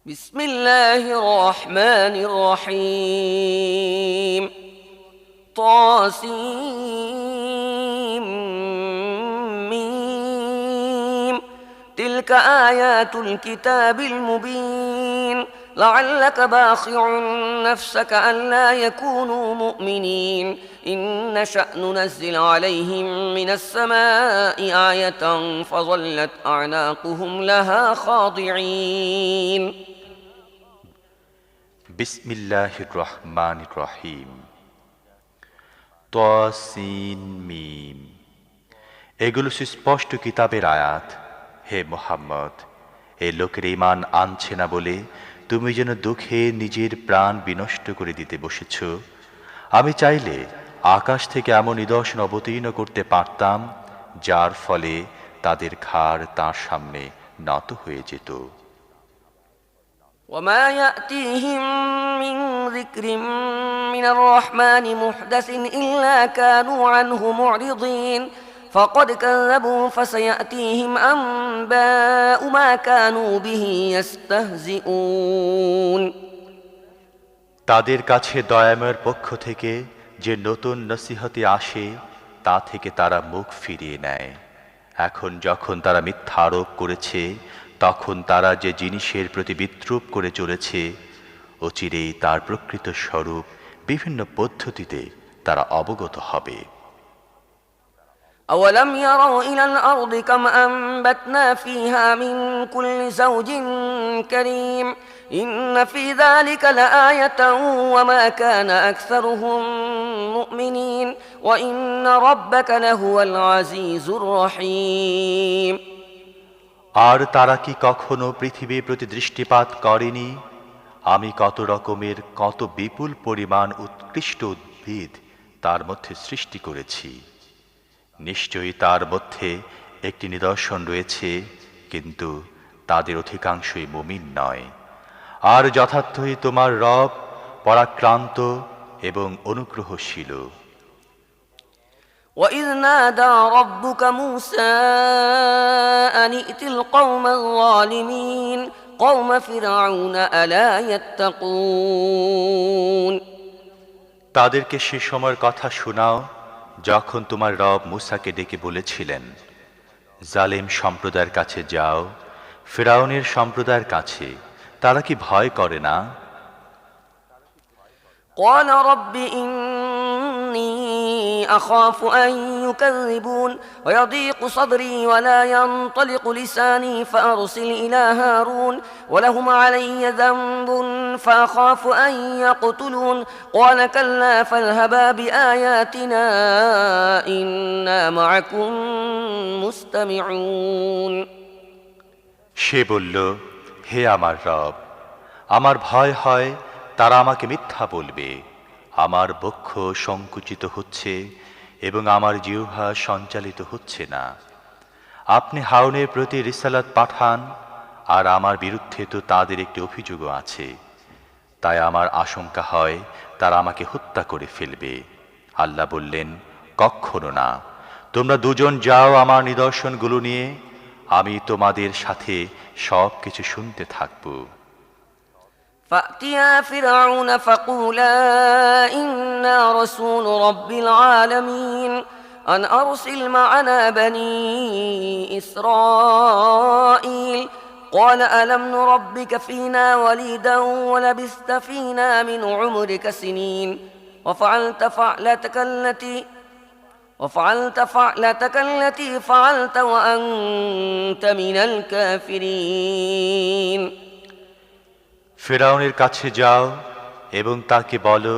بسم الله الرحمن الرحيم طاسيم تلك آيات الكتاب المبين لعلك باخع نفسك ألا يكونوا مؤمنين إن نشأ ننزل عليهم من السماء آية فظلت أعناقهم لها خاضعين বিসমিল্লাহির রহমানির রহিম। তাসিন মিম। এগুলো সুস্পষ্ট কিতাবের আয়াত। হে মুহাম্মদ, এ লোকের ঈমান আনছে না বলে তুমি যেন দুঃখে নিজের প্রাণ বিনষ্ট করে দিতে বসেছ। আমি চাইলে আকাশ থেকে এমন নিদর্শন অবতীর্ণ করতে পারতাম যার ফলে তাদের ঘাড় তার সামনে নত হয়ে যেত। وما يأتيهم من ذكر من الرحمن محدث إلا كانوا عنه معرضين فقد كذبوا فسيأتيهم أنباء ما كانوا به يستهزئون তাদের কাছে দয়াময়ের পক্ষ থেকে যে নতুন নসিহতে আসে তা থেকে তারা মুখ ফিরিয়ে নেয়। এখন যখন তারা মিথ্যা আরোপ করেছে তখন তারা যে জিনিসের প্রতি বিদ্রূপ করে চলেছে অচিরেই তার প্রকৃত স্বরূপ বিভিন্ন পদ্ধতিতে তারা অবগত হবে। أولم يروا إلى الأرض كم أنبتنا فيها من كل زوج كريم إن في ذلك لآية وما كان أكثرهم مؤمنين وإن ربك لهو العزيز الرحيم আর তারা কি কখনো পৃথিবীর প্রতি দৃষ্টিপাত করেনি? আমি কত রকমের কত বিপুল পরিমাণ উৎকৃষ্ট উদ্ভিদ তার মধ্যে সৃষ্টি করেছি। নিশ্চয়ই তার মধ্যে একটি নিদর্শন রয়েছে, কিন্তু তাদের অধিকাংশই মুমিন নয়। আর যথার্থই তোমার রব পরাক্রান্ত এবং অনুগ্রহশীল। وإذ نادى ربك موسى أن ائت القوم الظالمين قوم فرعون ألا يتقون তাদেরকে সে সময়ের কথা শোনাও যখন তোমার রব মূসাকে ডেকে বলেছিলেন, জালেম সম্প্রদায়ের কাছে যাও, ফিরআউনের সম্প্রদায়ের কাছে, তারা কি ভয় করে না? قال رب إني أخاف أن يكذبون ويضيق صدري ولا ينطلق لساني فأرسل إلى هارون ولهم علي ذنب فأخاف أن يقتلون قال كلا فاذهبا بآياتنا إنا معكم مستمعون সে বলল, হে আমার রব, আমার ভয় হয় তারা আমাকে মিথ্যা বলবে। আমার বক্ষ সংকুচিত হচ্ছে এবং আমার জিহ্বা সঞ্চালিত হচ্ছে না। আপনি হারুনের প্রতি রিসালাত পাঠান, আর আমার বিরুদ্ধে তো তাদের একটি অভিযোগও আছে। তাই আমার আশঙ্কা হয় তারা আমাকে হত্যা করে ফেলবে। আল্লাহ বললেন, কখনো না, তোমরা দুজন যাও আমার নিদর্শনগুলো নিয়ে, আমি তোমাদের সাথে সব কিছু শুনতে থাকব। فأتيا فرعون فقولا إنا رسول رب العالمين أن أرسل معنا بني إسرائيل قال ألم نربك فينا وليدا ولبثت فينا من عمرك سنين وفعلت فعلتك التي فعلت وأنت من الكافرين ফিরআউনের কাছে যাও এবং তাকে বলো,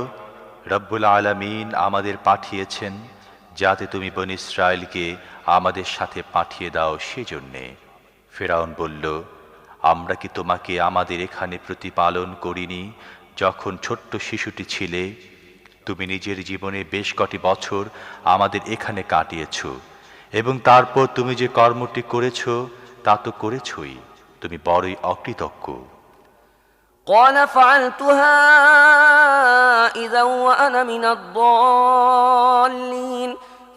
রব্বুল আলামিন আমাদের পাঠিয়েছেন যাতে তুমি বনী ইসরাইলকে আমাদের সাথে পাঠিয়ে দাও সেজন্যে। ফিরআউন বলল, আমরা কি তোমাকে আমাদের এখানে প্রতিপালন করিনি যখন ছোট্ট শিশুটি ছিলে? তুমি নিজের জীবনে বেশ কটি বছর আমাদের এখানে কাটিয়েছ, এবং তারপর তুমি যে কর্মটি করেছ তা তো করেছই। তুমি বড়ই অকৃতজ্ঞ। قال فعلتها إذا وأنا من الضالين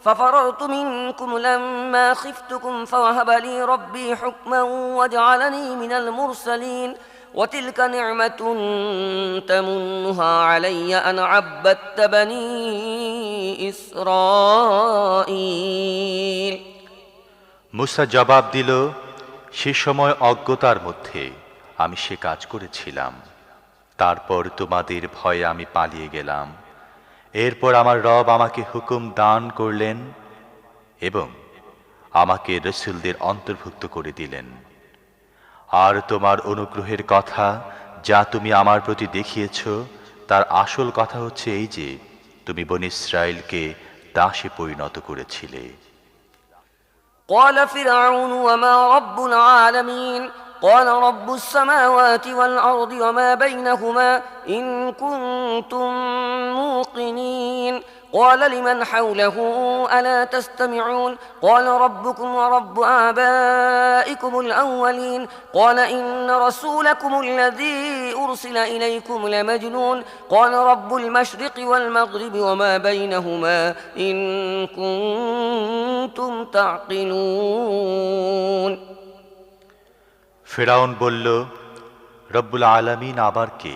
ففررت منكم لما خفتكم فوهب لي ربي حكما وجعلني من المرسلين وتلك نعمة تمنها علي أن عبدت بني إسرائيل মুসা জবাব দিল, সে সময় অজ্ঞতার মধ্যে আমি সে কাজ করেছিলাম। তারপর তোমাদের ভয়ে আমি পালিয়ে গেলাম। এরপর আমার রব আমাকে হুকুম দান করলেন এবং আমাকে রসুলদের অন্তর্ভুক্ত করে দিলেন। আর তোমার অনুগ্রহের কথা যা তুমি আমার প্রতি দেখিয়েছ, তার আসল কথা হচ্ছে এই যে তুমি বনী ইসরাইলকে দাসে পরিণত করেছিলে। قال فرعون وما رب العالمين قال رب السماوات والأرض وما بينهما إن كنتم موقنين قال لمن حوله ألا تستمعون قال ربكم ورب آبائكم الأولين قال إن رسولكم الذي أرسل إليكم لمجنون قال رب المشرق والمغرب وما بينهما إن كنتم تعقلون ফেরাউন বলল, রব্বুল আলামিন আবার কে?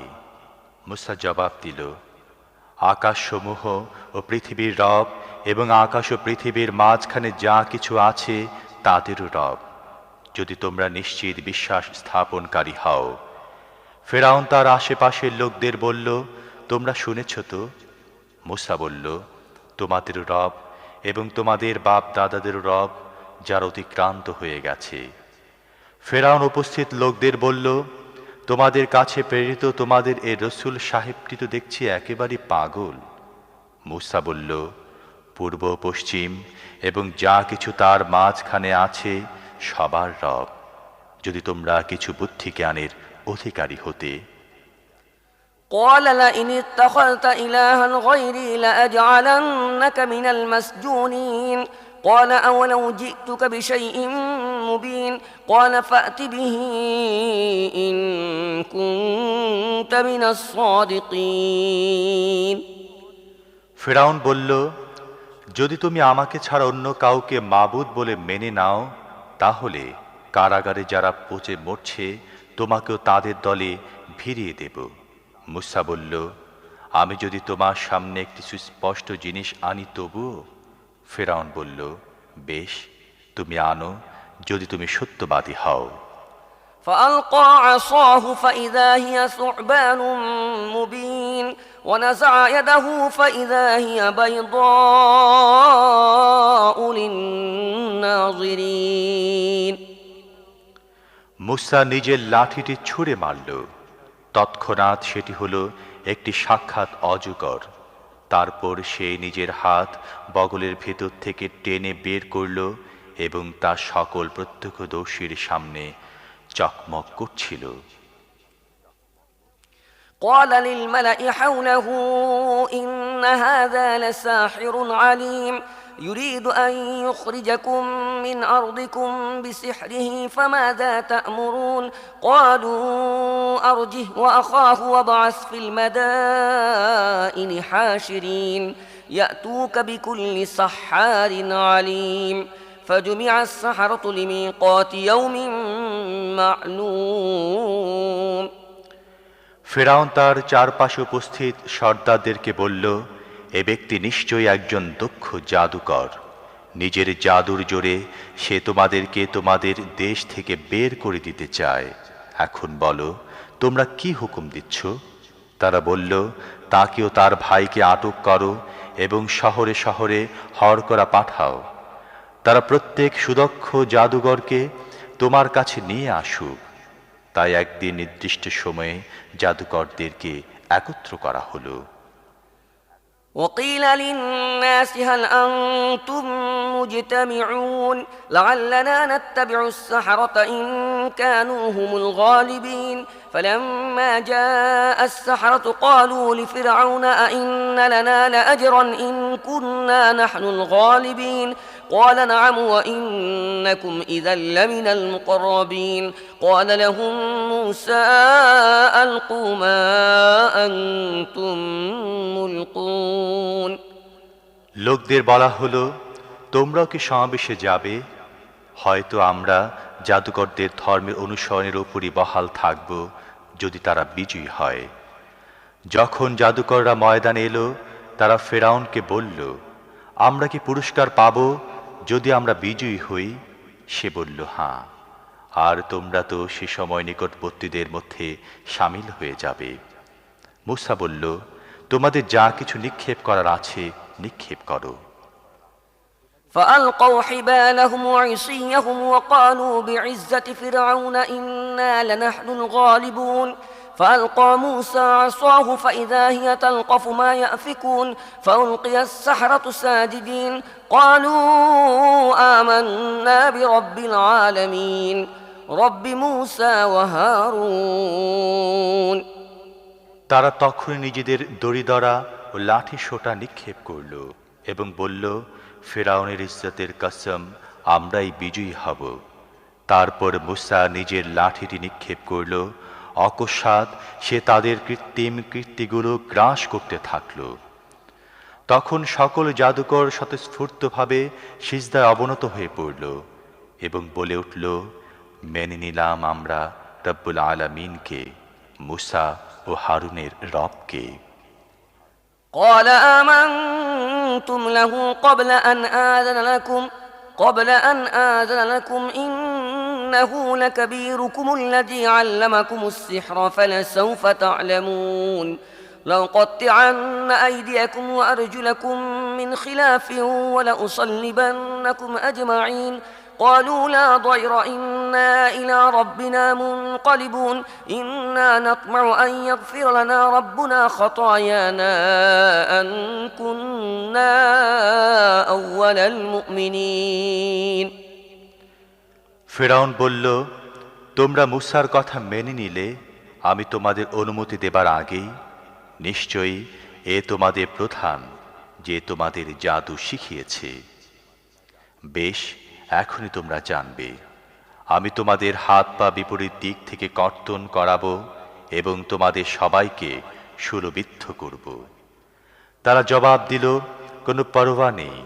মুসা জবাব দিল, আকাশসমূহ ও পৃথিবীর রব এবং আকাশ ও পৃথিবীর মাঝখানে যা কিছু আছে তাদেরও রব, যদি তোমরা নিশ্চিত বিশ্বাস স্থাপনকারী হও। ফেরাউন তার আশেপাশের লোকদের বলল, তোমরা শুনেছ তো? মুসা বলল, তোমাদের রব এবং তোমাদের বাপ দাদাদের রব, যার অতিক্রান্ত হয়ে গেছে। ফেরাউন উপস্থিত লোকদের বলল, তোমাদের কাছে প্রেরিত তোমাদের এ রসুল সাহেবটি তো দেখছি একেবারে পাগল। মুসা বলল, পূর্ব পশ্চিম এবং যা কিছু তার মাঝখানে আছে সবার রব, যদি তোমরা কিছু বুদ্ধি জ্ঞানের অধিকারী হতে। قال لئن اتخذت إلها غيري لأجعلنك من المسجونين قال أولو جئتك بشيء مبين قال فأت به إن كنت من الصادقين ফেরাউন বলল, যদি তুমি আমাকে ছাড়া অন্য কাউকে মাবুদ বলে মেনে নাও, তাহলে কারাগারে যারা পচে মরছে তোমাকেও তাদের দলে ভিড়িয়ে দেব। মুসা বলল, আমি যদি তোমার সামনে একটি সুস্পষ্ট জিনিস আনি তবুও? ফেরাউন বলল, বেশ, তুমি আনো, যদি তুমি সত্যবাদী হও। فألقى عصاه فإذا هي ثعبان مبين ونزع يده فإذا هي بيضاء للناظرين মুসা নিজের লাঠিটি ছুঁড়ে মারল। তৎক্ষণাৎ সেটি হলো একটি সাক্ষাৎ অজগর। তারপর সে নিজের হাত বগলের ভেতর থেকে টেনে বের করল এবং তা সকল প্রত্যক্ষদর্শীর সামনে চকমক করছিল। قال للملأ حوله إن هذا لساحر عليم يريد أن يخرجكم من أرضكم بسحره فماذا تأمرون قالوا أرجه وأخاه وابعث في المدائن حاشرين يأتوك بكل سحار عليم فجمع السحرة لميقات يوم معلوم ফেরাউন তার চারপাশে উপস্থিত সর্দারদেরকে বলল, এ ব্যক্তি নিশ্চয়ই একজন দক্ষ জাদুকর। নিজের জাদুর জোরে সে তোমাদেরকে তোমাদের দেশ থেকে বের করে দিতে চায়। এখন বলো, তোমরা কি হুকুম দিচ্ছ? তারা বলল, তাকেও তার ভাইকে আটক করো এবং শহরে শহরে হরকরা পাঠাও। তারা প্রত্যেক সুদক্ষ জাদুঘরকে তোমার কাছে নিয়ে আসুক। তাই একদিন নির্দিষ্ট সময়ে জাদুকরদেরকে একত্র করা হলো। وقيل للناس هل أنتم مجتمعون لعلنا نتبع السحرة إن كانوا هم الغالبين فلما جاء السحرة قالوا لفرعون أئن لنا لأجرا إن كنا نحن الغالبين قال نعم وإنكم إذا لمن المقربين قال لهم موسى ألقوا ما أنتم ملقون লোকদের বলা হলো, তোমরাও কি সমাবেশে যাবে? হয়তো আমরা জাদুকরদের ধর্মের অনুসরণের উপরই বহাল থাকব, যদি তারা বিজয়ী হয়। যখন জাদুকররা ময়দানে এলো, তারা ফেরাউনকে বলল, আমরা কি পুরস্কার পাব যদি আমরা বিজয়ী হই? সে বলল, হ্যাঁ, আর তোমরা তো সে সময় নিকটবর্তীদের মধ্যে সামিল হয়ে যাবে। মূসা বলল, তোমাদের যা কিছু নিক্ষেপ করার আছে নিক্ষেপ করো। فألقوا حبالهم وعصيهم وقالوا بعزة فرعون إنا لنحن الغالبون فألقى موسى عصاه فإذا هي تلقف ما يأفكون فألقي السحرة ساجدين قالوا آمنا برب العالمين رب موسى وهارون। তারা তখনই নিজেদের দড়িদড়া ও লাঠি সোঁটা নিক্ষেপ করল এবং বলল, ফেরাউনের ইজ্জতের কসম, আমরাই বিজয়ী হব। তারপর মূসা নিজের লাঠিটি নিক্ষেপ করল। অকস্মাৎ সে তাদের কৃত্রিম কীর্তিগুলো গ্রাস করতে থাকল। তখন সকল জাদুকর স্বতঃস্ফূর্তভাবে সিজদায় অবনত হয়ে পড়ল এবং বলে উঠল, মেনে নিলাম আমরা রব্বুল আলামিনকে, মূসা ও হারুনের রবকে। قال آمنتم له قبل أن آذن لكم إنه لكبيركم الذي علمكم السحر فلسوف تعلمون لأقطعن أيديكم وأرجلكم من خلاف ولأصلبنكم أجمعين قالوا لا ضير إنا إلى ربنا منقلبون إنا نطمع أن يغفر لنا ربنا خطايانا أن كنا أول المؤمنين। ফেরাউন বলল, তোমরা মূসার কথা মেনে নিলে আমি তোমাদের অনুমতি দেবার আগেই নিশ্চয়ই এ তোমাদের প্রধান, যে তোমাদের জাদু শিখিয়েছে। বেশ, এখনই তোমরা জানবে। আমি তোমাদের হাত পা বিপরীত দিক থেকে কর্তন করাবো এবং তোমাদের সবাইকে শূলবিদ্ধ করব। তারা জবাব দিল, কোনো পরোয়া নেই,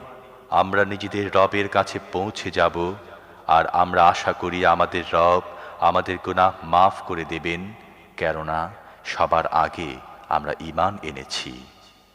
আমরা নিজেদের রবের কাছে পৌঁছে যাব, আর আমরা আশা করি আমাদের রব আমাদের গুনাহ মাফ করে দেবেন, কেননা সবার আগে আমরা ঈমান এনেছি।